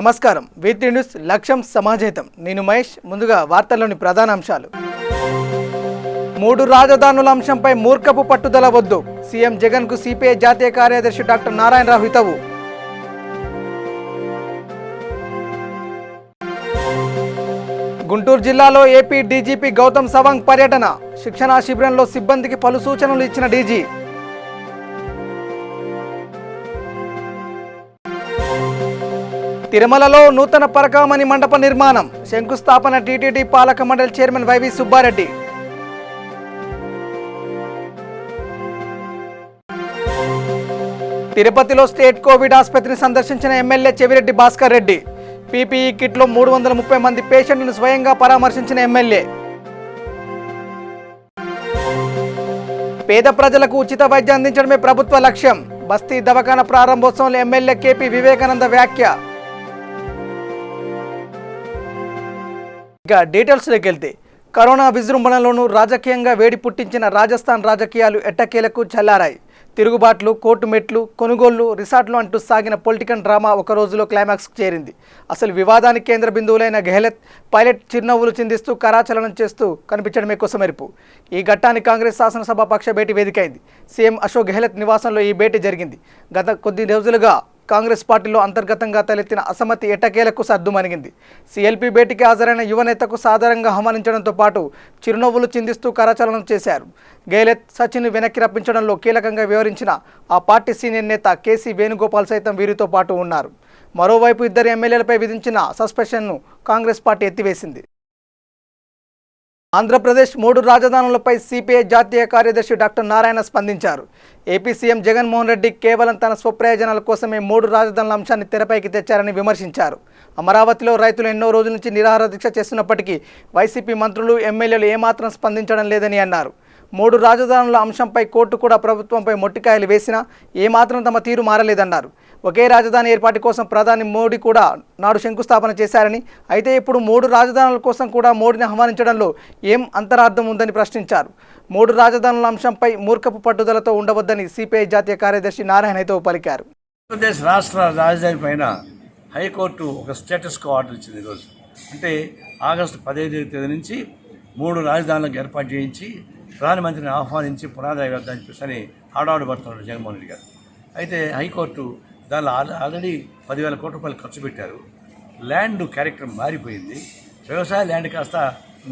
నమస్కారం. V3 news లక్ష్యం సమాజహితం. నేను మహేష్. ముందుగా వార్తల్లోని ప్రధాన అంశాలు. 3 రాజధానుల అంశంపై మూర్ఖపు పట్టుదల వద్దు. సీఎం జగన్ కు సిపిఐ జాతీయ కార్యదర్శి డాక్టర్ నారాయణరావు హితవు. గుంటూరు జిల్లాలో ఏపీ డీజీపీ గౌతమ్ సవాంగ్ పర్యటన. శిక్షణా శిబిరంలో సిబ్బందికి పలు సూచనలు ఇచ్చిన డీజీ. తిరుమలలో నూతన పరకామణి మండప నిర్మాణం. శంకుస్థాపన టీటీడీ పాలక మండలి చైర్మన్ వైవి సుబ్బారెడ్డి. తిరుపతిలో స్టేట్ కోవిడ్ ఆసుపత్రిని సందర్శించిన ఎమ్మెల్యే చెవిరెడ్డి భాస్కర్ రెడ్డి. పీపీఈ కిట్లో 330 మంది పేషెంట్లను స్వయంగా పరామర్శించిన ఎమ్మెల్యే. పేద ప్రజలకు ఉచిత వైద్యం అందించడమే ప్రభుత్వ లక్ష్యం. బస్తీ దవాఖాన ప్రారంభోత్సవంలో ఎమ్మెల్యే కేపీ వివేకానంద వ్యాఖ్య. ఇక డీటెయిల్స్లోకి వెళ్తే, కరోనా విజృంభణలోనూ రాజకీయంగా వేడి పుట్టించిన రాజస్థాన్ రాజకీయాలు ఎట్టకేలకు చల్లారాయి. తిరుగుబాట్లు, కోర్టు మెట్లు, కొనుగోళ్లు, రిసార్ట్లు అంటూ సాగిన పొలిటికల్ డ్రామా ఒక రోజులో క్లైమాక్స్కి చేరింది. అసలు వివాదానికి కేంద్ర బిందువులైన గెహ్లత్ పైలట్ చిరునవ్వులు చిందిస్తూ కరాచలనం చేస్తూ కనిపించడమే కొసమెరుపు. ఈ ఘట్టానికి కాంగ్రెస్ శాసనసభ పక్ష భేటీ వేదికైంది. సీఎం అశోక్ గెహ్లత్ నివాసంలో ఈ భేటీ జరిగింది. గత కొద్ది రోజులుగా కాంగ్రెస్ పార్టీలో అంతర్గతంగా తలెత్తిన అసమ్మతి ఎట్టకేలకు సర్దుమణిగింది. సిఎల్పీ భేటీకి హాజరైన యువనేతకు సాధారణంగా ఆహ్వానించడంతో పాటు చిరునవ్వులు చిందిస్తూ కరచలనం చేశారు. గెహ్లత్ సచిన్ వెనక్కి రప్పించడంలో కీలకంగా వ్యవహరించిన ఆ పార్టీ సీనియర్ నేత కేసీ వేణుగోపాల్ సైతం వీరితో పాటు ఉన్నారు. మరోవైపు 2 ఎమ్మెల్యేలపై విధించిన సస్పెన్షన్ను కాంగ్రెస్ పార్టీ ఎత్తివేసింది. ఆంధ్రప్రదేశ్ 3 రాజధానులపై సిపిఐ జాతీయ కార్యదర్శి డాక్టర్ నారాయణ స్పందించారు. ఏపీ సీఎం జగన్మోహన్ రెడ్డి కేవలం తన స్వప్రయోజనాల కోసమే 3 రాజధానుల అంశాన్ని తెరపైకి తెచ్చారని విమర్శించారు. అమరావతిలో రైతులు ఎన్నో రోజుల నుంచి నిరాహార దీక్ష చేస్తున్నప్పటికీ వైసీపీ మంత్రులు, ఎమ్మెల్యేలు ఏమాత్రం స్పందించడం లేదని అన్నారు. 3 రాజధానుల అంశంపై కోర్టు కూడా ప్రభుత్వంపై మొట్టికాయలు వేసినా ఏమాత్రం తమ తీరు మారలేదన్నారు. ఒకే రాజధాని ఏర్పాటు కోసం ప్రధాని మోడీ కూడా నాడు శంకుస్థాపన చేశారని, అయితే ఇప్పుడు 3 రాజధానుల కోసం కూడా మోడీని ఆహ్వానించడంలో ఏం అంతరార్థం ఉందని ప్రశ్నించారు. 3 రాజధానుల అంశంపై మూర్ఖపు పట్టుదలతో ఉండవద్దని సిపిఐ జాతీయ కార్యదర్శి నారాయణతో పలికారు. ఆంధ్రప్రదేశ్ రాష్ట్ర రాజధాని పైన హైకోర్టు ఒక స్టేటస్ కో ఆర్డర్ ఇచ్చింది. ఈరోజు అంటే ఆగస్టు 15వ తేదీ నుంచి 3 రాజధానులకు ఏర్పాటు చేయించి ప్రధానమంత్రిని ఆహ్వానించి పునాది వేద్దామని చెప్పేసి ఆడాడు పడుతున్నాడు జగన్మోహన్ రెడ్డి గారు. అయితే హైకోర్టు దానిలో ఆల్రెడీ 10,000 కోట్ల రూపాయలు ఖర్చు పెట్టారు. ల్యాండ్ క్యారెక్టర్ మారిపోయింది. వ్యవసాయ ల్యాండ్ కాస్త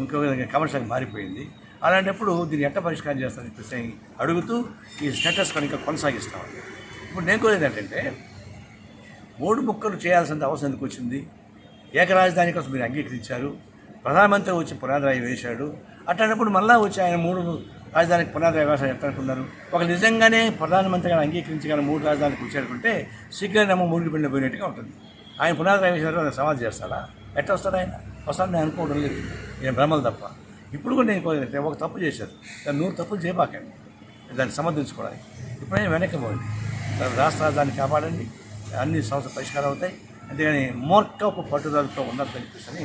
ఇంకో విధంగా కమర్షియల్ మారిపోయింది. అలాంటప్పుడు దీన్ని ఎట్ట పరిష్కారం చేస్తారని చెప్పేసి అడుగుతూ ఈ స్టేటస్ కనుక కొనసాగిస్తాం. ఇప్పుడు నేను కోరేది ఏంటంటే 3 ముక్కలు చేయాల్సిన అవసరం ఎందుకు వచ్చింది? ఏకరాజధాని కోసం మీరు అంగీకరించారు. ప్రధానమంత్రి వచ్చి పునాదిరాయి వేశాడు. అట్లాంటప్పుడు మళ్ళా వచ్చి ఆయన 3 రాజధానికి పునాదిరాయి వేశాడు ఎట్లనుకున్నారు? ఒక నిజంగానే ప్రధానమంత్రి గారు అంగీకరించగల 3 రాజధానికి వచ్చాడుకుంటే సిగ్గులేమో మురికి పిండి పోయినట్టుగా ఉంటుంది. ఆయన పునాదిరాయి వేశారు, ఆయన సమాధి చేస్తాడా? ఎట్లా వస్తాడు ఆయన? వస్తాడు నేను అనుకోవడం లేదు. నేను భ్రమలు తప్ప. ఇప్పుడు కూడా నేను కోరేదంటే ఒక తప్పు చేశారు, దాన్ని 100 తప్పులు చేయబాకండి. దాన్ని సమర్థించుకోవడానికి ఇప్పుడైనా వెనక్కి పోండి. రాష్ట్ర రాజధాని కాపాడండి, అన్ని సమస్యలు పరిష్కారం అవుతాయి. అంతేగాని మూర్ఖపు పట్టుదలతో ఉన్నదని చెప్పేసి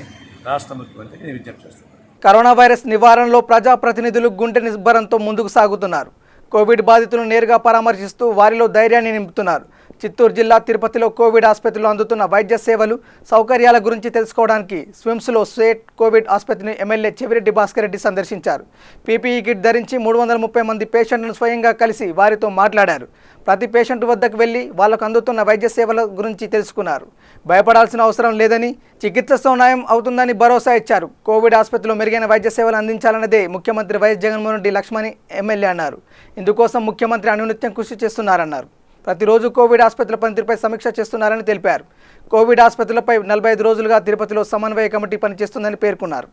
రాష్ట్ర ముఖ్యమంత్రికి నేను విజ్ఞప్తి చేస్తున్నాను. కరోనా వైరస్ నివారణలో ప్రజాప్రతినిధులు గుండె నిబ్బరంతో ముందుకు సాగుతున్నారు. కోవిడ్ బాధితులను నేరుగా పరామర్శిస్తూ వారిలో ధైర్యాన్ని నింపుతున్నారు. చిత్తూరు జిల్లా తిరుపతిలో కోవిడ్ ఆసుపత్రిలో అందుతున్న వైద్య సేవలు, సౌకర్యాల గురించి తెలుసుకోవడానికి స్విమ్స్లో స్టేట్ కోవిడ్ ఆసుపత్రిని ఎమ్మెల్యే చెవిరెడ్డి భాస్కర్ రెడ్డి సందర్శించారు. పీపీఈ కిట్ ధరించి 330 మంది పేషెంట్లను స్వయంగా కలిసి వారితో మాట్లాడారు. ప్రతి పేషెంట్ వద్దకు వెళ్లి వాళ్లకు అందుతున్న వైద్య సేవల గురించి తెలుసుకున్నారు. భయపడాల్సిన అవసరం లేదని, చికిత్సతో న్యాయం అవుతుందని భరోసా ఇచ్చారు. కోవిడ్ ఆసుపత్రిలో మెరుగైన వైద్య సేవలు అందించాలన్నదే ముఖ్యమంత్రి వైఎస్ జగన్మోహన్ రెడ్డి లక్ష్మణి ఎమ్మెల్యే అన్నారు. ఇందుకోసం ముఖ్యమంత్రి అనునిత్యం కృషి చేస్తున్నారన్నారు. ప్రతిరోజు కోవిడ్ ఆసుపత్రుల పనితీరుపై సమీక్ష చేస్తున్నారని తెలిపారు. కోవిడ్ ఆసుపత్రులపై 45 రోజులుగా తిరుపతిలో సమన్వయ కమిటీ పనిచేస్తుందని పేర్కొన్నారు.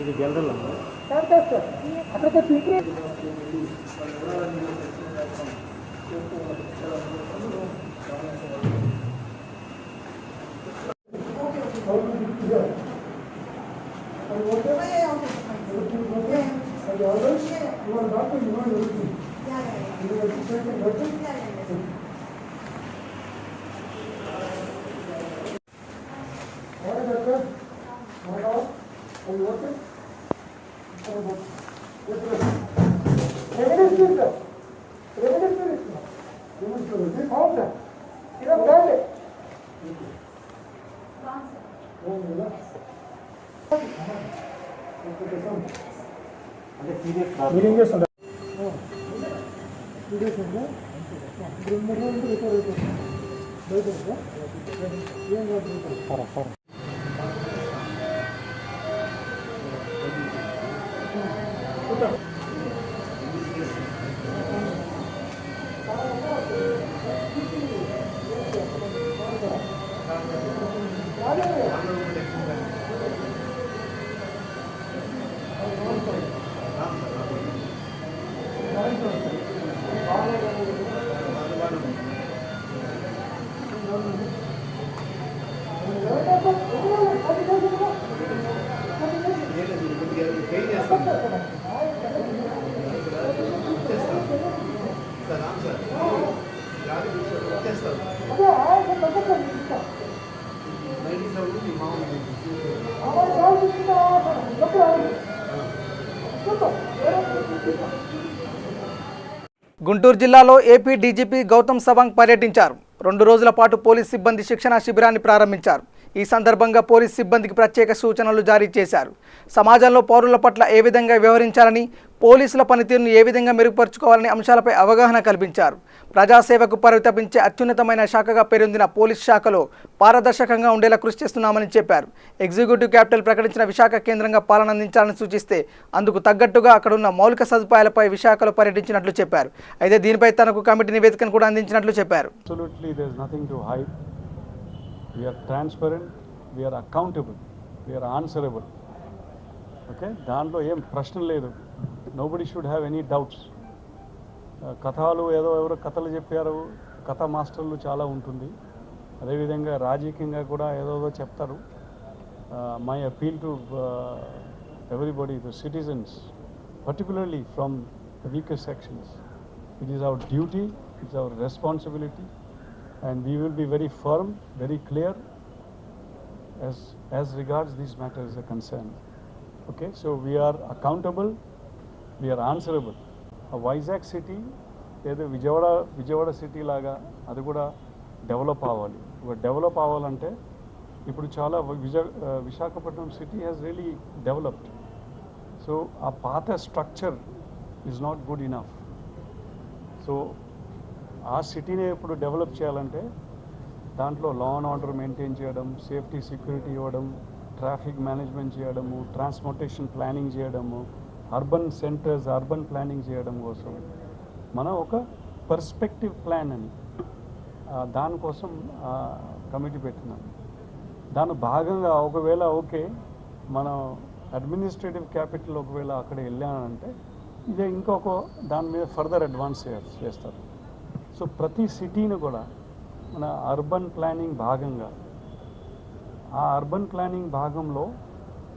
ఇది జనరల్ గుంటూరు జిల్లాలో ఏపీ డీజీపీ గౌతమ్ సవాంగ్ పర్యటించారు. 2 రోజుల పాటు పోలీస్ సిబ్బంది శిక్షణా శిబిరాన్ని ప్రారంభించారు. ఈ సందర్భంగా పోలీస్ సిబ్బందికి ప్రత్యేక సూచనలు జారీ చేశారు. సమాజంలో పౌరుల పట్ల ఏ విధంగా వ్యవహరించాలని, పోలీసుల పనితీరును ఏ విధంగా మెరుగుపరుచుకోవాలని అంశాలపై అవగాహన కల్పించారు. ప్రజాసేవకు పరితపించే అత్యున్నతమైన శాఖగా పేరొందిన పోలీస్ శాఖలో పారదర్శకంగా ఉండేలా కృషి చేస్తున్నామని చెప్పారు. ఎగ్జిక్యూటివ్ క్యాపిటల్ ప్రకటించిన విశాఖ కేంద్రంగా పాలన అందించాలని సూచిస్తే అందుకు తగ్గట్టుగా అక్కడున్న మౌలిక సదుపాయాలపై విశాఖలో పర్యటించినట్లు చెప్పారు. అయితే దీనిపై తనకు కమిటీ నివేదికను కూడా అందించినట్లు చెప్పారు. We are transparent, we are accountable, we are answerable. Okay? దాంట్లో ఏం ప్రశ్న లేదు. Nobody should have any doubts. కథలు ఎవరో కథలు చెప్పారు, కథ మాస్టర్లు చాలా ఉంటుంది. అదేవిధంగా రాజకీయంగా కూడా ఏదో చెప్తారు. My appeal to everybody, the citizens, particularly from the weaker sections. It is our duty, it's our responsibility. And we will be very firm, very clear as regards these matters are concerned. Okay, so we are accountable, we are answerable. A Vizag city, ఏదో Vijayawada city లాగా అది కూడా develop అవ్వాలి. Develop అవ్వాలంటే ఇప్పుడు చాలా Visakhapatnam city has really developed. So ఆ పాత structure is not good enough. So ఆ సిటీని ఇప్పుడు డెవలప్ చేయాలంటే దాంట్లో లా అండ్ ఆర్డర్ మెయింటైన్ చేయడం, సేఫ్టీ సెక్యూరిటీ ఇవ్వడం, ట్రాఫిక్ మేనేజ్మెంట్ చేయడము, ట్రాన్స్పోర్టేషన్ ప్లానింగ్ చేయడము, అర్బన్ సెంటర్స్, అర్బన్ ప్లానింగ్ చేయడం కోసం మనం ఒక పర్స్పెక్టివ్ ప్లాన్ అని దానికోసం కమిటీ పెట్టినాం. దాని భాగంగా ఒకవేళ మనం అడ్మినిస్ట్రేటివ్ క్యాపిటల్ ఒకవేళ అక్కడ వెళ్ళానంటే ఇదే ఇంకొక దాని మీద ఫర్దర్ అడ్వాన్స్ చేస్తారు. సో ప్రతి సిటీని కూడా మన అర్బన్ ప్లానింగ్ భాగంగా, ఆ అర్బన్ ప్లానింగ్ భాగంలో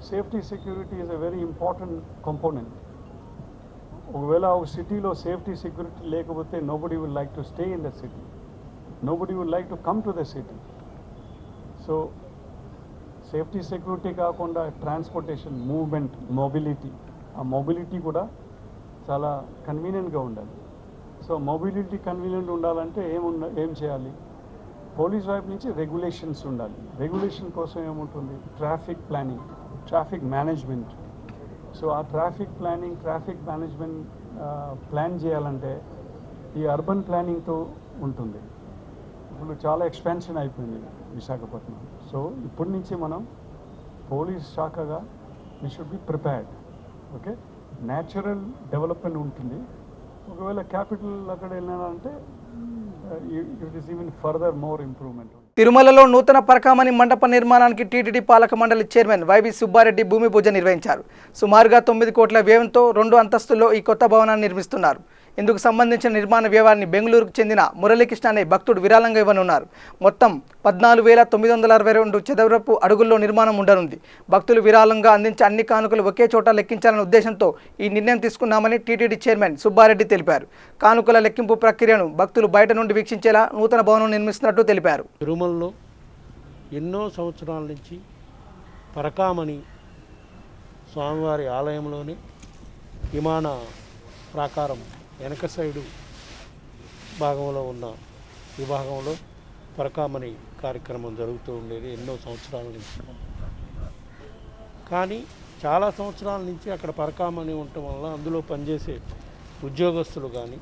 safety security is a very important component. ఒకవేళ ఒక సిటీలో సేఫ్టీ సెక్యూరిటీ లేకపోతే nobody would like to stay in the city, nobody would like to come to the city. So safety security కాకుండా transportation, movement, mobility, ఆ mobility కూడా చాలా కన్వీనియంట్గా ఉండాలి. సో మొబిలిటీ కన్వీనియంట్ ఉండాలంటే ఏం చేయాలి? పోలీస్ వైపు నుంచి రెగ్యులేషన్స్ ఉండాలి. రెగ్యులేషన్ కోసం ఏముంటుంది? Traffic planning, traffic management. So ఆ traffic planning, traffic management plan చేయాలంటే ఈ అర్బన్ ప్లానింగ్తో ఉంటుంది. ఇప్పుడు చాలా ఎక్స్పాన్షన్ అయిపోయింది విశాఖపట్నం. సో ఇప్పటి నుంచి మనం పోలీస్ శాఖగా we should be prepared. Okay, natural development ఉంటుంది. ఒకవేళ క్యాపిటల్ అక్కడ వెళ్ళాలంటే it is even further more improvement. తిరుమలలో నూతన పరకామణి మండప నిర్మాణానికి టీటీడీ పాలక మండలి చైర్మన్ వైవి సుబ్బారెడ్డి భూమి పూజ నిర్వహించారు. సుమారుగా 9 కోట్ల వ్యయంతో 2 అంతస్తుల్లో ఈ కొత్త భవనాన్ని నిర్మిస్తున్నారు. ఇందుకు సంబంధించిన నిర్మాణ వ్యయాన్ని బెంగళూరుకు చెందిన మురళీకృష్ణ అనే భక్తుడు విరాళంగా ఇవ్వనున్నారు. మొత్తం 14,962 చదరపు అడుగుల్లో నిర్మాణం ఉండనుంది. భక్తులు విరాళంగా అందించే అన్ని కానుకలు ఒకే చోట లెక్కించాలనే ఉద్దేశంతో ఈ నిర్ణయం తీసుకున్నామని టీటీడీ చైర్మన్ సుబ్బారెడ్డి తెలిపారు. కానుకల లెక్కింపు ప్రక్రియను భక్తులు బయట నుండి వీక్షించేలా నూతన భవనం నిర్మిస్తున్నట్టు తెలిపారు. తిరుమలలో ఎన్నో సంవత్సరాల నుంచి పరకామణి స్వామివారి ఆలయంలోని విమాన ప్రాకారం వెనక సైడు భాగంలో ఉన్న విభాగంలో పరకామణి కార్యక్రమం జరుగుతూ ఉండేది ఎన్నో సంవత్సరాల నుంచి. కానీ చాలా సంవత్సరాల నుంచి అక్కడ పరకామణి ఉండటం వల్ల అందులో పనిచేసే ఉద్యోగస్తులు కానీ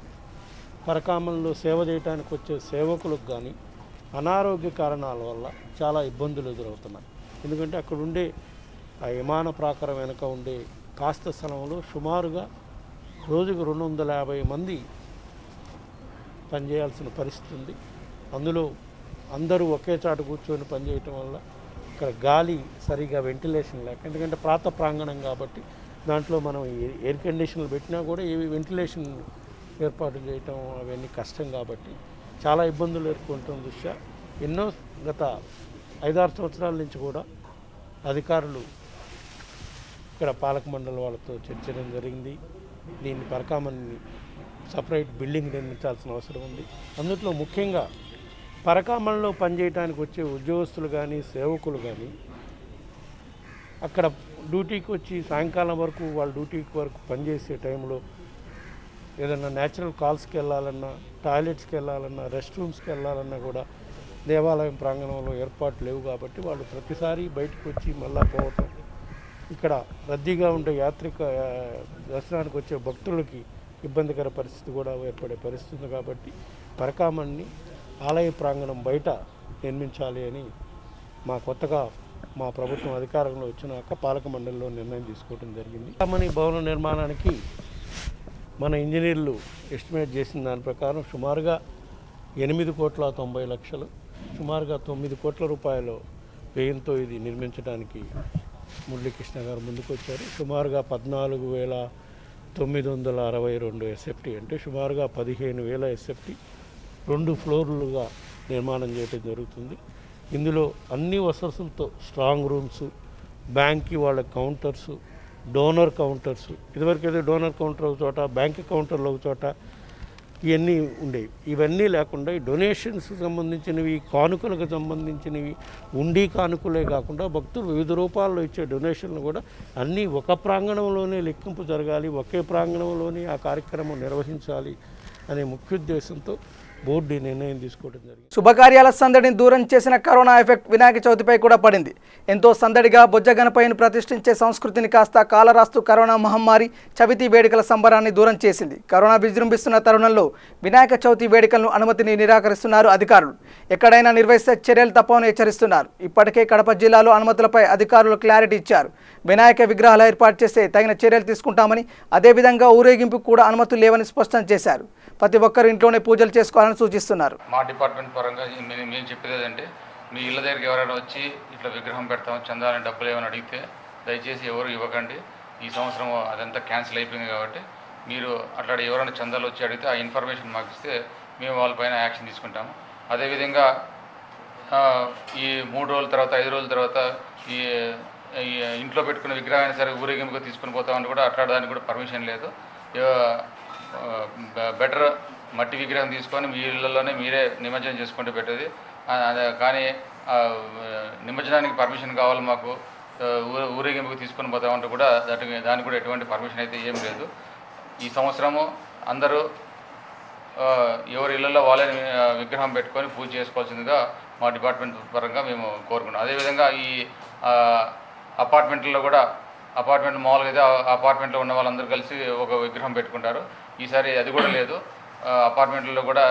పరకామణిలో సేవ చేయడానికి వచ్చే సేవకులకు కానీ అనారోగ్య కారణాల వల్ల చాలా ఇబ్బందులు ఎదురవుతున్నాయి. ఎందుకంటే అక్కడ ఉండే ఆ విమాన ప్రాకారం వెనక ఉండే కాస్త స్థలంలో సుమారుగా రోజుకు 250 మంది పనిచేయాల్సిన పరిస్థితి ఉంది. అందులో అందరూ ఒకే చాట కూర్చొని పనిచేయటం వల్ల ఇక్కడ గాలి సరిగా వెంటిలేషన్ లేక, ఎందుకంటే ప్రాత ప్రాంగణం కాబట్టి దాంట్లో మనం ఎయిర్ కండిషన్లు పెట్టినా కూడా ఏవి వెంటిలేషన్ ఏర్పాటు చేయటం అవన్నీ కష్టం కాబట్టి చాలా ఇబ్బందులు ఎదుర్కొంటున్న దృష్ట్యా ఎన్నో గత 5-6 సంవత్సరాల నుంచి కూడా అధికారులు ఇక్కడ పాలక మండలి వాళ్ళతో చర్చడం జరిగింది. దీన్ని పరకామణిని సపరేట్ బిల్డింగ్ నిర్మించాల్సిన అవసరం ఉంది. అందులో ముఖ్యంగా పరకామణిలో పనిచేయడానికి వచ్చే ఉద్యోగస్తులు కానీ సేవకులు కానీ అక్కడ డ్యూటీకి వచ్చి సాయంకాలం వరకు వాళ్ళ డ్యూటీకి వరకు పనిచేసే టైంలో ఏదైనా న్యాచురల్ కాల్స్కి వెళ్ళాలన్నా, టాయిలెట్స్కి వెళ్ళాలన్నా, రెస్ట్ రూమ్స్కి వెళ్ళాలన్నా కూడా దేవాలయం ప్రాంగణంలో ఏర్పాటు లేవు కాబట్టి వాళ్ళు ప్రతిసారి బయటకు వచ్చి మళ్ళా పోవటం, ఇక్కడ రద్దీగా ఉండే దర్శనానికి వచ్చే భక్తులకి ఇబ్బందికర పరిస్థితి కూడా ఏర్పడే పరిస్థితి ఉంది. కాబట్టి పరకామణిని ఆలయ ప్రాంగణం బయట నిర్మించాలి అని కొత్తగా మా ప్రభుత్వం అధికారంలో వచ్చినాక పాలక మండలిలో నిర్ణయం తీసుకోవడం జరిగింది. పరకామణి భవన నిర్మాణానికి మన ఇంజనీర్లు ఎస్టిమేట్ చేసిన దాని ప్రకారం సుమారుగా 8,90,00,000, సుమారుగా 9 కోట్ల రూపాయల వ్యయంతో ఇది నిర్మించడానికి మురళీకృష్ణ గారు ముందుకు వచ్చారు. సుమారుగా 14,962 ఎస్ఎఫ్టీ అంటే సుమారుగా 15,000 ఎస్ఎఫ్టీ 2 ఫ్లోర్లుగా నిర్మాణం చేయడం జరుగుతుంది. ఇందులో అన్ని వసతులతో స్ట్రాంగ్ రూమ్స్, బ్యాంక్కి వాళ్ళ కౌంటర్సు, డోనర్ కౌంటర్స్, ఇదివరకు ఏదో డోనర్ కౌంటర్ ఒక చోట, బ్యాంక్ కౌంటర్లు ఒక చోట, ఇవన్నీ ఉండేవి. ఇవన్నీ లేకుండా ఈ డొనేషన్స్కి సంబంధించినవి, కానుకలకు సంబంధించినవి, ఉండి కానుకలే కాకుండా భక్తులు వివిధ రూపాల్లో ఇచ్చే డొనేషన్లు కూడా అన్నీ ఒక ప్రాంగణంలోనే లెక్కింపు జరగాలి, ఒకే ప్రాంగణంలోనే ఆ కార్యక్రమం నిర్వహించాలి అనే ముఖ్య ఉద్దేశంతో బోర్డు నిర్ణయం తీసుకోవడం జరిగింది. శుభకార్యాల సందడిని దూరం చేసిన కరోనా ఎఫెక్ట్ వినాయక చవితిపై కూడా పడింది. ఎంతో సందడిగా బొజ్జ గణపయ్యను ప్రతిష్ఠించే సంస్కృతిని కాస్త కాలరాస్తూ కరోనా మహమ్మారి చవితి వేడుకల సంబరాన్ని దూరం చేసింది. కరోనా విజృంభిస్తున్న తరుణంలో వినాయక చవితి వేడుకలను అనుమతిని నిరాకరిస్తున్నారు అధికారులు. ఎక్కడైనా నిర్వహిస్తే చర్యలు తప్పవని హెచ్చరిస్తున్నారు. ఇప్పటికే కడప జిల్లాలో అనుమతులపై అధికారులు క్లారిటీ ఇచ్చారు. వినాయక విగ్రహాలు ఏర్పాటు చేస్తే తగిన చర్యలు తీసుకుంటామని, అదేవిధంగా ఊరేగింపుకు కూడా అనుమతులు లేవని స్పష్టం చేశారు. ప్రతి ఒక్కరు ఇంట్లోనే పూజలు చేసుకోవాలని సూచిస్తున్నారు. మా డిపార్ట్మెంట్ పరంగా మేము చెప్పేది ఏంటంటే, మీ ఇళ్ళ దగ్గరికి ఎవరైనా వచ్చి ఇట్లా విగ్రహం పెడతాం చందాలని డబ్బులు ఏమైనా అడిగితే దయచేసి ఎవరు ఇవ్వకండి. ఈ సంవత్సరం అదంతా క్యాన్సిల్ అయిపోయింది కాబట్టి మీరు అట్లా ఎవరైనా చందాలు వచ్చి అడిగితే ఆ ఇన్ఫర్మేషన్ మాకు ఇస్తే మేము వాళ్ళపైన యాక్షన్ తీసుకుంటాము. అదేవిధంగా ఈ 3 రోజుల తర్వాత 5 రోజుల తర్వాత ఈ ఇంట్లో పెట్టుకున్న విగ్రహాన్ని సరే ఊరేగింపుగా తీసుకుని పోతామని కూడా అట్లాడడానికి కూడా పర్మిషన్ లేదు. బెటర్ మట్టి విగ్రహం తీసుకొని మీ ఇళ్ళల్లోనే మీరే నిమజ్జనం చేసుకుంటే పెట్టేది. కానీ నిమజ్జనానికి పర్మిషన్ కావాలి మాకు, ఊరేగింపుకు తీసుకొని పోతామంటే కూడా దానికి కూడా ఎటువంటి పర్మిషన్ అయితే ఏం లేదు. ఈ సంవత్సరము అందరూ ఎవరి ఇళ్లలో వాళ్ళే విగ్రహం పెట్టుకొని పూజ చేసుకోవాల్సిందిగా మా డిపార్ట్మెంట్ పరంగా మేము కోరుకున్నాం. అదేవిధంగా ఈ అపార్ట్మెంట్లో కూడా మామూలుగా అయితే అపార్ట్మెంట్లో ఉన్న వాళ్ళందరూ కలిసి ఒక విగ్రహం పెట్టుకుంటారు. ఈసారి అది కూడా లేదు. అపార్ట్మెంట్లో కూడా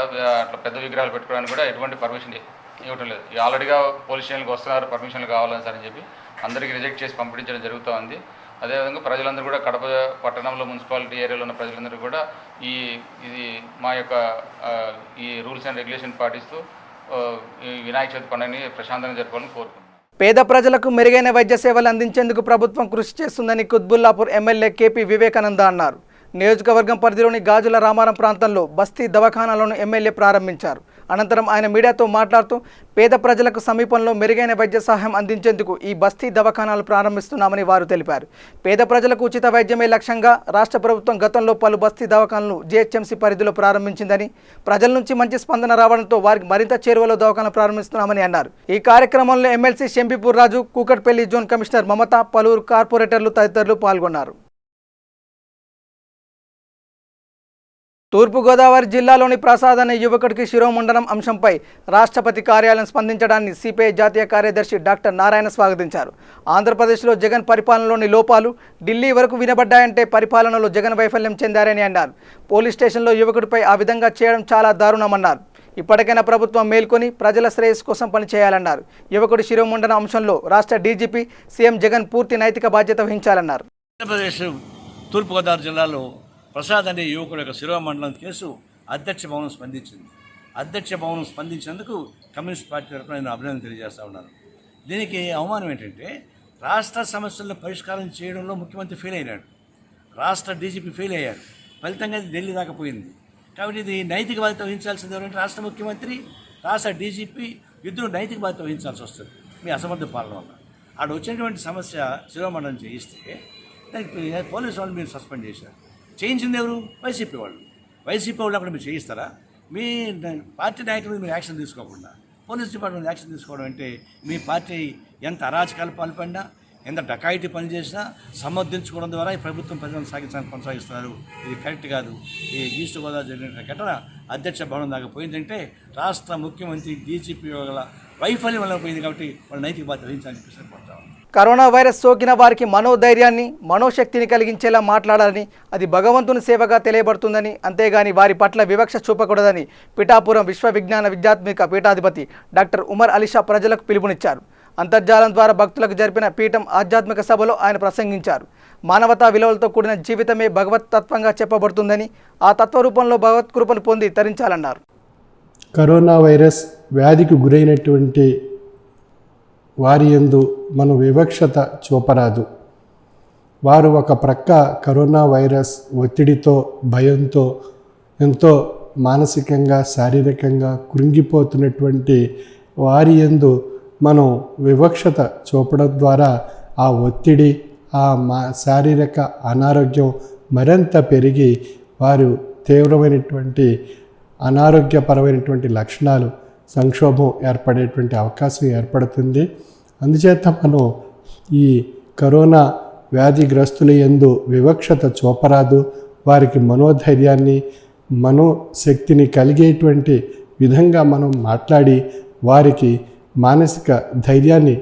అట్లా పెద్ద విగ్రహాలు పెట్టుకోవడానికి కూడా ఎటువంటి పర్మిషన్ ఇవ్వటం లేదు. ఆల్రెడీగా పోలీస్ స్టేషన్కి వస్తున్నారు పర్మిషన్లు కావాలని సార్ అని చెప్పి అందరికీ రిజెక్ట్ చేసి పంపించడం జరుగుతూ ఉంది. అదేవిధంగా ప్రజలందరూ కూడా కడప పట్టణంలో మున్సిపాలిటీ ఏరియాలో ఉన్న ప్రజలందరూ కూడా ఇది మా యొక్క ఈ రూల్స్ అండ్ రెగ్యులేషన్ పాటిస్తూ ఈ వినాయక చవితి పండుగని ప్రశాంతంగా జరపాలని కోరుకుంటున్నాను. పేద ప్రజలకు మెరుగైన వైద్య సేవలు అందించేందుకు ప్రభుత్వం కృషి చేస్తుందని కుత్బుల్లాపూర్ ఎమ్మెల్యే కేపీ వివేకానంద అన్నారు. నియోజకవర్గం పరిధిలోని గాజుల రామారం ప్రాంతంలో బస్తీ దవాఖానాలను ఎమ్మెల్యే ప్రారంభించారు. అనంతరం ఆయన మీడియాతో మాట్లాడుతూ పేద ప్రజలకు సమీపంలో మెరుగైన వైద్య సహాయం అందించేందుకు ఈ బస్తీ దవాఖానాలు ప్రారంభిస్తున్నామని వారు తెలిపారు. పేద ప్రజలకు ఉచిత వైద్యమే లక్ష్యంగా రాష్ట్ర ప్రభుత్వం గతంలో పలు బస్తీ దవాఖానాలను జీహెచ్ఎంసీ పరిధిలో ప్రారంభించిందని, ప్రజల నుంచి మంచి స్పందన రావడంతో వారికి మరింత చేరువలో దవాఖానాలు ప్రారంభిస్తున్నామని అన్నారు. ఈ కార్యక్రమంలో ఎమ్మెల్సీ షంపీపూర్ రాజు, కూకట్పల్లి జోన్ కమిషనర్ మమత, పలువురు కార్పొరేటర్లు తదితరులు పాల్గొన్నారు. తూర్పుగోదావరి జిల్లాలోని ప్రసాద్ అనే యువకుడికి శిరోముండనం అంశంపై రాష్ట్రపతి కార్యాలయం స్పందించడాన్ని సిపిఐ జాతీయ కార్యదర్శి డాక్టర్ నారాయణ స్వాగతించారు. ఆంధ్రప్రదేశ్లో జగన్ పరిపాలనలోని లోపాలు ఢిల్లీ వరకు వినబడ్డాయంటే పరిపాలనలో జగన్ వైఫల్యం చెందారని అన్నారు. పోలీస్ స్టేషన్లో యువకుడిపై ఆ విధంగా చేయడం చాలా దారుణమన్నారు. ఇప్పటికైనా ప్రభుత్వం మేల్కొని ప్రజల శ్రేయస్సు కోసం పనిచేయాలన్నారు. యువకుడి శిరోముండన అంశంలో రాష్ట్ర డీజీపీ సీఎం జగన్ పూర్తి నైతిక బాధ్యత వహించాలన్నారు. ఆంధ్రప్రదేశ్ తూర్పుగోదావరి జిల్లాలో ప్రసాద్ అనే యువకుడు యొక్క శిరోమండలం కేసు అధ్యక్ష భవనం స్పందించింది. అధ్యక్ష భవనం స్పందించేందుకు కమ్యూనిస్ట్ పార్టీ తరఫున నేను అభినందన తెలియజేస్తా ఉన్నాను. దీనికి అవమానం ఏంటంటే రాష్ట్ర సమస్యలను పరిష్కారం చేయడంలో ముఖ్యమంత్రి ఫెయిల్ అయినాడు, రాష్ట్ర డీజీపీ ఫెయిల్ అయ్యారు, ఫలితంగా ఇది ఢిల్లీ దాకా పోయింది. కాబట్టి ఇది నైతిక బాధ్యత వహించాల్సింది ఎవరంటే రాష్ట్ర ముఖ్యమంత్రి, రాష్ట్ర డీజీపీ ఇద్దరు నైతిక బాధ్యత వహించాల్సి వస్తుంది మీ అసమర్థ పాలన వల్ల. ఆడ వచ్చినటువంటి సమస్య శిరోమండలం చేయిస్తే దానికి పోలీసు వాళ్ళు మీరు సస్పెండ్ చేశారు. చేయించింది ఎవరు? వైసీపీ వాళ్ళు. వైసీపీ వాళ్ళు అక్కడ మీరు చేయిస్తారా? మీ పార్టీ నాయకులు మీరు యాక్షన్ తీసుకోకుండా పోలీస్ డిపార్ట్మెంట్ యాక్షన్ తీసుకోవడం అంటే మీ పార్టీ ఎంత అరాచకాలు పాల్పడినా, ఎంత డకాయిటీ పనిచేసినా సమర్థించుకోవడం ద్వారా ఈ ప్రభుత్వం ప్రజలను సాగించడానికి కొనసాగిస్తున్నారు. ఇది కరెక్ట్ కాదు. ఈ ఈస్ట్ గోదావరి జరిగిన ఘటన అధ్యక్ష భవనం దాకా పోయిందంటే రాష్ట్ర ముఖ్యమంత్రి డీజీపీ గల వైఫల్యం వల్ల పోయింది. కాబట్టి వాళ్ళు నైతిక బాధ్యత వహించాలని చెప్పి కరోనా వైరస్ సోకిన వారికి మనోధైర్యాన్ని, మనోశక్తిని కలిగించేలా మాట్లాడాలని, అది భగవంతుని సేవగా తెలియబడుతుందని, అంతేగాని వారి పట్ల వివక్ష చూపకూడదని పిఠాపురం విశ్వవిజ్ఞాన విద్యాత్మిక పీఠాధిపతి డాక్టర్ ఉమర్ అలీషా ప్రజలకు పిలుపునిచ్చారు. అంతర్జాలం ద్వారా భక్తులకు జరిపిన పీఠం ఆధ్యాత్మిక సభలో ఆయన ప్రసంగించారు. మానవతా విలువలతో కూడిన జీవితమే భగవత్ తత్వంగా చెప్పబడుతుందని, ఆ తత్వరూపంలో భగవత్ కృపను పొంది తరించాలన్నారు. కరోనా వైరస్ వ్యాధికి గురైనటువంటి వారి యందు మనం వివక్షత చూపరాదు. వారు ఒక ప్రక్క కరోనా వైరస్ ఒత్తిడితో, భయంతో ఎంతో మానసికంగా, శారీరకంగా కృంగిపోతున్నటువంటి వారి యందు మనం వివక్షత చూపడం ద్వారా ఆ ఒత్తిడి, ఆ శారీరక అనారోగ్యం మరింత పెరిగి వారు తీవ్రమైనటువంటి అనారోగ్యపరమైనటువంటి లక్షణాలు, సంక్షోభం ఏర్పడేటువంటి అవకాశం ఏర్పడుతుంది. అందుచేత మనం ఈ కరోనా వ్యాధిగ్రస్తుల యందు వివక్షత చూపరాదు. వారికి మనోధైర్యాన్ని, మనోశక్తిని కలిగేటువంటి విధంగా మనం మాట్లాడి వారికి మానసిక ధైర్యాన్ని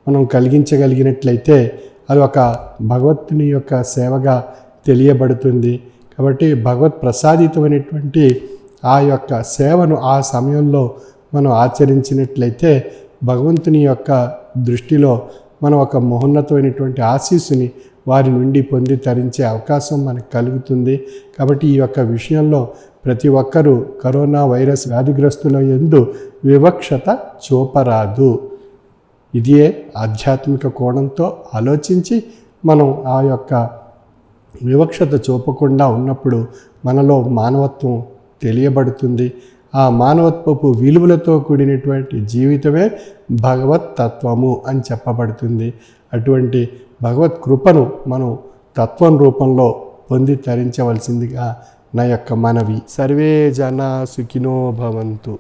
మనం కలిగించగలిగినట్లయితే అది ఒక భగవంతుని యొక్క సేవగా తెలియబడుతుంది. కాబట్టి భగవత్ ప్రసాదితమైనటువంటి ఆ యొక్క సేవను ఆ సమయంలో మనం ఆచరించినట్లయితే భగవంతుని యొక్క దృష్టిలో మనం ఒక మహోన్నతమైనటువంటి ఆశీస్సుని వారి నుండి పొంది తరించే అవకాశం మనకు కలుగుతుంది. కాబట్టి ఈ యొక్క విషయంలో ప్రతి ఒక్కరూ కరోనా వైరస్ వ్యాధిగ్రస్తుల యందు వివక్షత చూపరాదు. ఇదే ఆధ్యాత్మిక కోణంతో ఆలోచించి మనం ఆ యొక్క వివక్షత చూపకుండా ఉన్నప్పుడు మనలో మానవత్వం తెలియబడుతుంది. ఆ మానవత్వపు విలువలతో కూడినటువంటి జీవితమే భగవత్ తత్వము అని చెప్పబడుతుంది. అటువంటి భగవత్ కృపను మనం తత్వం రూపంలో పొంది తరించవలసిందిగా నా యొక్క మనవి. సర్వే జనా సుఖినో భవంతు.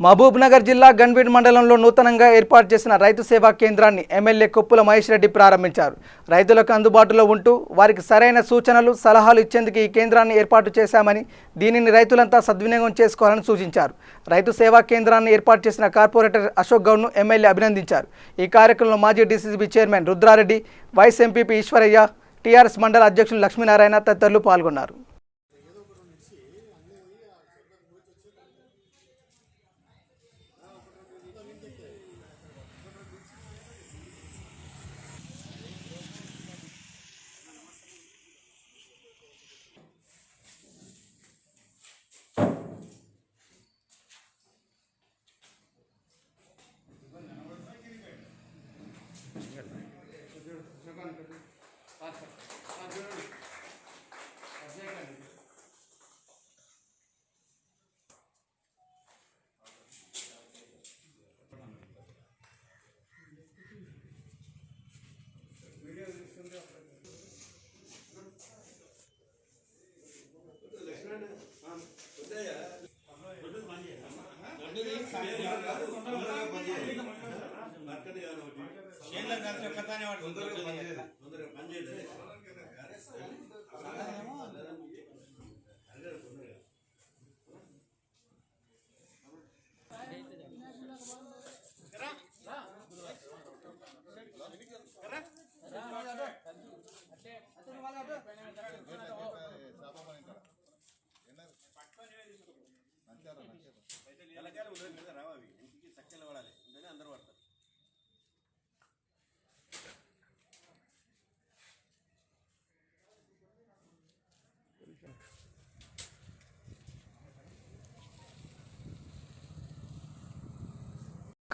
మహబూబ్ నగర్ జిల్లా గన్వీడ్ మండలంలో నూతనంగా ఏర్పాటు చేసిన రైతు సేవా కేంద్రాన్ని ఎమ్మెల్యే కొప్పుల మహేష్ రెడ్డి ప్రారంభించారు. రైతులకు అందుబాటులో ఉంటూ వారికి సరైన సూచనలు, సలహాలు ఇచ్చేందుకు ఈ కేంద్రాన్ని ఏర్పాటు చేశామని, దీనిని రైతులంతా సద్వినియోగం చేసుకోవాలని సూచించారు. రైతు సేవా కేంద్రాన్ని ఏర్పాటు చేసిన కార్పొరేటర్ అశోక్ గౌడ్ను ఎమ్మెల్యే అభినందించారు. ఈ కార్యక్రమంలో మాజీ DCCB chairman Rudrareddy, vice MPP Eswaraiah, TRS మండల అధ్యక్షులు లక్ష్మీనారాయణ తదితరులు పాల్గొన్నారు.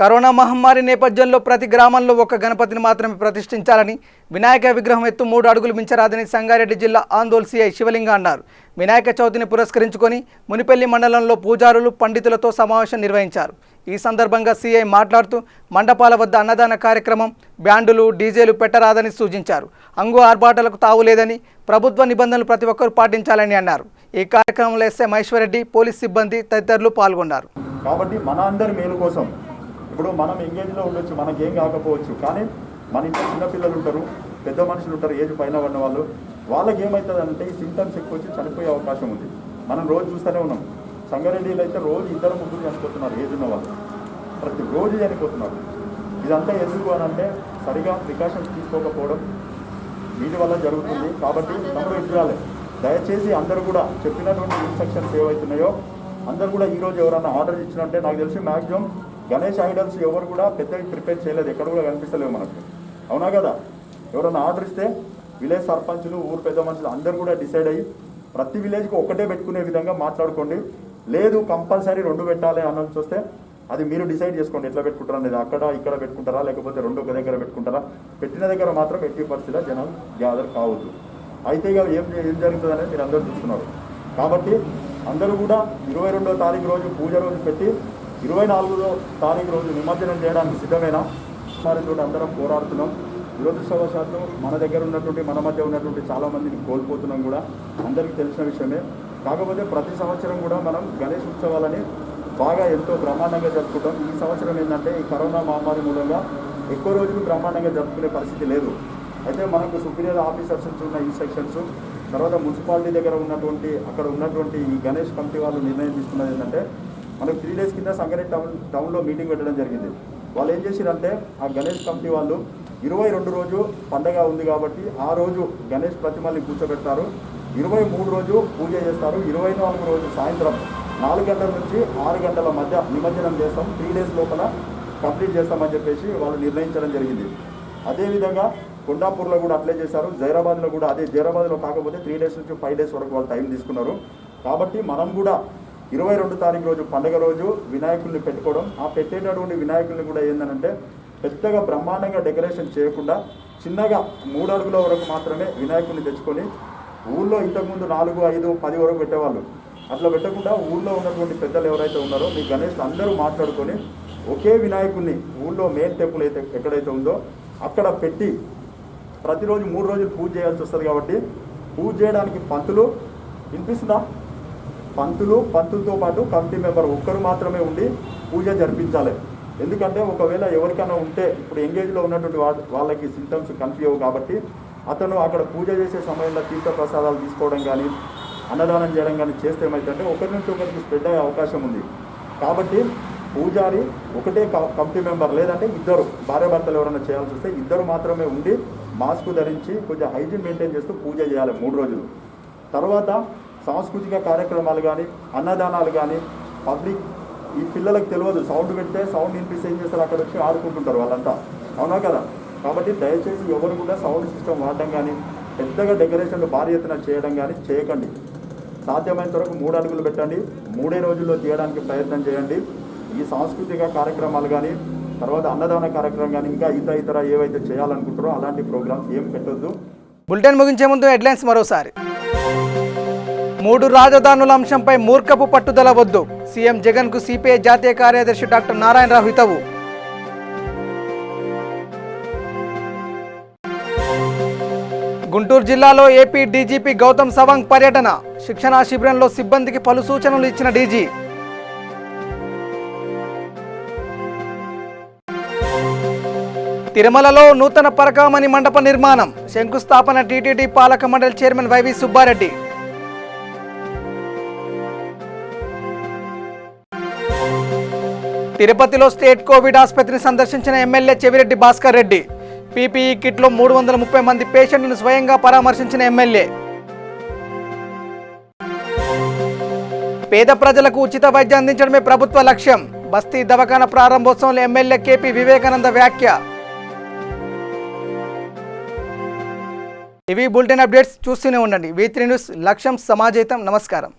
కరోనా మహమ్మారి నేపథ్యంలో ప్రతి గ్రామంలో ఒక గణపతిని మాత్రమే ప్రతిష్ఠించాలని, వినాయక విగ్రహం ఎత్తు 3 అడుగులు మించరాదని సంగారెడ్డి జిల్లా ఆందోళన సిఐ శివలింగ అన్నారు. వినాయక చవితిని పురస్కరించుకొని మునిపెల్లి మండలంలో పూజారులు పండితులతో సమావేశం నిర్వహించారు. ఈ సందర్భంగా సిఐ మాట్లాడుతూ మండపాల వద్ద అన్నదాన కార్యక్రమం, బ్యాండులు, డీజేలు పెట్టరాదని సూచించారు. అంగు ఆర్భాటాలకు తావులేదని, ప్రభుత్వ నిబంధనలు ప్రతి ఒక్కరూ పాటించాలని అన్నారు. ఈ కార్యక్రమంలో ఎస్ఐ మహేశ్వరరెడ్డి, పోలీస్ సిబ్బంది తదితరులు పాల్గొన్నారు. కాబట్టి మన అందరి మేలు కోసం ఇప్పుడు మనం ఎంగేజ్లో ఉండొచ్చు, మనకేం కాకపోవచ్చు, కానీ మన ఇంట్లో చిన్నపిల్లలు ఉంటారు, పెద్ద మనుషులు ఉంటారు, ఏజ్ పైన ఉన్న వాళ్ళు, వాళ్ళకి ఏమవుతుందంటే ఈ సింటమ్స్ ఎక్కువ వచ్చి చనిపోయే అవకాశం ఉంది. మనం రోజు చూస్తూనే ఉన్నాం. సంగారెడ్డిలో అయితే రోజు 2-3 చనిపోతున్నారు, ఏజ్ ఉన్న వాళ్ళు ప్రతిరోజు చనిపోతున్నారు. ఇదంతా ఎందుకు అని అంటే సరిగా ప్రికాషన్స్ తీసుకోకపోవడం వీటి వల్ల జరుగుతుంది. కాబట్టి తమ్ముడు ఎట్లా దయచేసి అందరూ కూడా చెప్పినటువంటి ఇన్స్ట్రక్షన్స్ ఏవైతున్నాయో అందరూ కూడా ఈరోజు ఎవరైనా ఆర్డర్ ఇచ్చినంటే నాకు తెలిసి మ్యాక్సిమం గణేష్ ఐడల్స్ ఎవరు కూడా పెద్దగా ప్రిపేర్ చేయలేదు, ఎక్కడ కూడా కనిపిస్తలేవు మనకు, అవునా కదా? ఎవరైనా ఆర్డర్ ఇస్తే విలేజ్ సర్పంచులు, ఊరు పెద్ద మనుషులు అందరూ కూడా డిసైడ్ అయ్యి ప్రతి విలేజ్కి ఒకటే పెట్టుకునే విధంగా మాట్లాడుకోండి. లేదు కంపల్సరీ 2 పెట్టాలి అన్నది వస్తే అది మీరు డిసైడ్ చేసుకోండి, ఎట్లా పెట్టుకుంటారా అనేది. అక్కడ ఇక్కడ పెట్టుకుంటారా, లేకపోతే 2 ఒక దగ్గర పెట్టుకుంటారా. పెట్టిన దగ్గర మాత్రం ఎట్టి పరిస్థితిలో జనాలు గ్యాదర్ కావద్దు. అయితే ఇక ఏం జరుగుతుంది అనేది మీరు అందరూ చూస్తున్నారు. కాబట్టి అందరూ కూడా 22వ తారీఖు రోజు పూజ రోజు పెట్టి 24వ తారీఖు రోజు నిమజ్జనం చేయడానికి సిద్ధమైన వారితో అందరం పోరాడుతున్నాం. దురదృష్టవశాత్తు మన దగ్గర ఉన్నటువంటి, మన మధ్య ఉన్నటువంటి చాలామందిని కోల్పోతున్నాం కూడా, అందరికీ తెలిసిన విషయమే. కాకపోతే ప్రతి సంవత్సరం కూడా మనం గణేష్ ఉత్సవాలని బాగా ఎంతో బ్రహ్మాండంగా జరుపుకుంటాం. ఈ సంవత్సరం ఏంటంటే ఈ కరోనా మహమ్మారి మూలంగా ఎక్కువ రోజులు బ్రహ్మాండంగా జరుపుకునే పరిస్థితి లేదు. అయితే మనకు సుపీరియర్ ఆఫీసర్స్ నుంచి ఉన్న ఇన్స్ట్రక్షన్స్, తర్వాత మున్సిపాలిటీ దగ్గర ఉన్నటువంటి అక్కడ ఉన్నటువంటి ఈ గణేష్ కమిటీ వాళ్ళు నిర్ణయం తీసుకున్నది ఏంటంటే మనకు 3 days కింద సంగారెడ్డి టౌన్లో మీటింగ్ పెట్టడం జరిగింది. వాళ్ళు ఏం చేశారంటే ఆ గణేష్ కమిటీ వాళ్ళు 22 రోజు పండగ ఉంది కాబట్టి ఆ రోజు గణేష్ ప్రతిమల్ని కూర్చోబెడతారు, 23 రోజు పూజ చేస్తారు, 24 రోజు సాయంత్రం 4 గంటల నుంచి 6 గంటల మధ్య నిమజ్జనం చేస్తాం, 3 days లోపల కంప్లీట్ చేస్తామని చెప్పేసి వాళ్ళు నిర్ణయించడం జరిగింది. అదేవిధంగా కొండాపూర్లో కూడా అప్లై చేశారు, జైరాబాద్లో కూడా అదే. జైరాబాద్లో కాకపోతే 3 days నుంచి 5 days వరకు వాళ్ళు టైం తీసుకున్నారు. కాబట్టి మనం కూడా 22 తారీఖు రోజు పండుగ రోజు వినాయకుల్ని పెట్టుకోవడం, ఆ పెట్టేటటువంటి వినాయకుల్ని కూడా ఏంటంటే పెద్దగా బ్రహ్మాండంగా డెకరేషన్ చేయకుండా చిన్నగా 3 అడుగుల వరకు మాత్రమే వినాయకుల్ని తెచ్చుకొని, ఊళ్ళో ఇంతకుముందు 4, 5, 10 వరకు పెట్టేవాళ్ళు, అట్లా పెట్టకుండా ఊళ్ళో ఉన్నటువంటి పెద్దలు ఎవరైతే ఉన్నారో మీ గణేష్లు అందరూ మాట్లాడుకొని ఒకే వినాయకుల్ని ఊళ్ళో మెయిన్ టెంపుల్ అయితే ఎక్కడైతే ఉందో అక్కడ పెట్టి ప్రతిరోజు 3 రోజులు పూజ చేయాల్సి వస్తుంది. కాబట్టి పూజ చేయడానికి పంతులు వినిపిస్తుందా, పంతులతో పాటు కమిటీ మెంబర్ ఒక్కరు మాత్రమే ఉండి పూజ జరిపించాలి. ఎందుకంటే ఒకవేళ ఎవరికైనా ఉంటే ఇప్పుడు ఎంగేజ్లో ఉన్నటువంటి వాళ్ళకి సింటమ్స్ కనిపించవు కాబట్టి అతను అక్కడ పూజ చేసే సమయంలో తీర్థ ప్రసాదాలు తీసుకోవడం కానీ అన్నదానం చేయడం కానీ చేస్తే ఏమైందంటే ఒకరి నుంచి ఒకరికి స్ప్రెడ్ అయ్యే అవకాశం ఉంది. కాబట్టి పూజారి ఒకటే కమిటీ మెంబర్, లేదంటే 2 భార్యాభర్తలు ఎవరైనా చేయాల్సి వస్తే 2 మాత్రమే ఉండి మాస్క్ ధరించి కొంచెం హైజీన్ మెయింటైన్ చేస్తూ పూజ చేయాలి 3 రోజులు. తర్వాత సాంస్కృతిక కార్యక్రమాలు కానీ అన్నదానాలు కానీ పబ్లిక్, ఈ పిల్లలకు తెలియదు, సౌండ్ పెడితే సౌండ్ వినిపిస్తే ఏం చేస్తారు, అక్కడ వచ్చి ఆడుకుంటుంటారు వాళ్ళంతా, అవునా కదా? కాబట్టి దయచేసి ఎవరు కూడా సౌండ్ సిస్టమ్ వాడడం కానీ పెద్దగా డెకరేషన్లు భారీ ఎత్తున చేయడం కానీ చేయకండి. సాధ్యమైనంత వరకు 3 అడుగులు పెట్టండి, 3 రోజుల్లో తీయడానికి ప్రయత్నం చేయండి. ఈ సాంస్కృతిక కార్యక్రమాలు కానీ తర్వాత అన్నదాన కార్యక్రమం కానీ ఇంకా ఇతర ఏవైతే చేయాలనుకుంటారో అలాంటి ప్రోగ్రామ్స్ ఏం పెట్టొద్దు. బులెటిన్ ముగించే ముందు హెడ్లైన్స్ మరోసారి. 3 రాజధానుల అంశంపై మూర్ఖపు పట్టుదల వద్దు, సీఎం జగన్కు సిపిఐ జాతీయ కార్యదర్శి డాక్టర్ నారాయణరావు హితవు. గుంటూరు జిల్లాలో ఏపీ డీజీపీ గౌతమ్ సవాంగ్ పర్యటన, శిక్షణా శిబిరంలో సిబ్బందికి పలు సూచనలు ఇచ్చిన డీజీ. తిరుమలలో నూతన పరకామణి మండప నిర్మాణం, శంకుస్థాపన టీటీడీ పాలక మండలి చైర్మన్ వైవి సుబ్బారెడ్డి. తిరుపతిలో స్టేట్ కోవిడ్ ఆసుపత్రిని సందర్శించిన ఎమ్మెల్యే చెవిరెడ్డి భాస్కర్ రెడ్డి. పీపీఈ కిట్లో 330 మంది పేషెంట్లను స్వయంగా పరామర్శించిన ఎమ్మెల్యే. పేద ప్రజలకు ఉచిత వైద్యం అందించడమే ప్రభుత్వ లక్ష్యం. బస్తీ దవాఖాన ప్రారంభోత్సవంలో ఎమ్మెల్యే కేపీ వివేకానంద వ్యాఖ్య. ఇవి బులెటిన్ అప్డేట్స్. చూస్తూనే ఉండండి V3 న్యూస్. లక్ష్యం సమాజేతం. నమస్కారం.